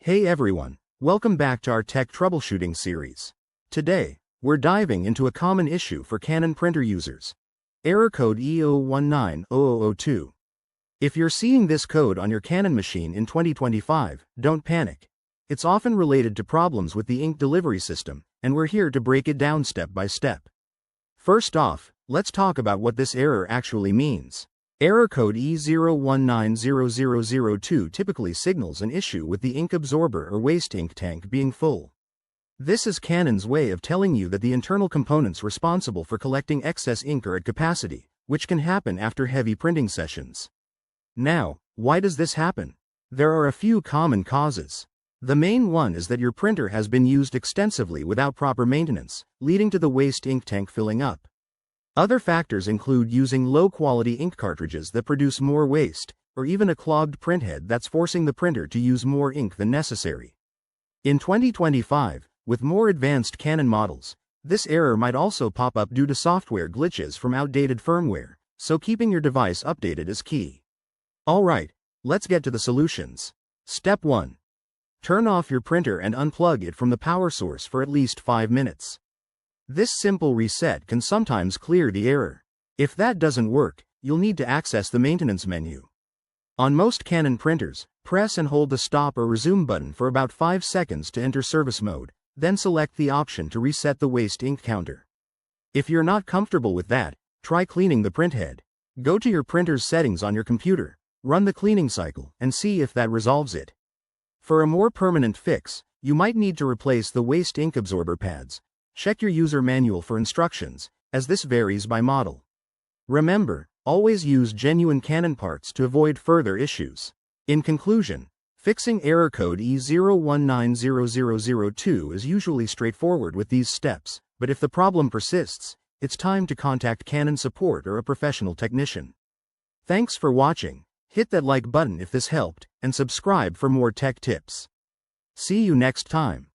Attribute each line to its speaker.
Speaker 1: Hey everyone, welcome back to our tech troubleshooting series. Today, we're diving into a common issue for Canon printer users. Error code E0190002. If you're seeing this code on your Canon machine in 2025, don't panic. It's often related to problems with the ink delivery system, and we're here to break it down step by step. First off, let's talk about what this error actually means. Error code E0190002 typically signals an issue with the ink absorber or waste ink tank being full. This is Canon's way of telling you that the internal components responsible for collecting excess ink are at capacity, which can happen after heavy printing sessions. Now, why does this happen? There are a few common causes. The main one is that your printer has been used extensively without proper maintenance, leading to the waste ink tank filling up. Other factors include using low-quality ink cartridges that produce more waste, or even a clogged printhead that's forcing the printer to use more ink than necessary. In 2025, with more advanced Canon models, this error might also pop up due to software glitches from outdated firmware, so keeping your device updated is key. Alright, let's get to the solutions. Step 1. Turn off your printer and unplug it from the power source for at least 5 minutes. This simple reset can sometimes clear the error. If that doesn't work, you'll need to access the maintenance menu. On most Canon printers, press and hold the stop or resume button for about 5 seconds to enter service mode, then select the option to reset the waste ink counter. If you're not comfortable with that, try cleaning the printhead. Go to your printer's settings on your computer, run the cleaning cycle, and see if that resolves it. For a more permanent fix, you might need to replace the waste ink absorber pads. Check your user manual for instructions, as this varies by model. Remember, always use genuine Canon parts to avoid further issues. In conclusion, fixing error code E0190002 is usually straightforward with these steps, but if the problem persists, it's time to contact Canon support or a professional technician. Thanks for watching. Hit that like button if this helped, and subscribe for more tech tips. See you next time.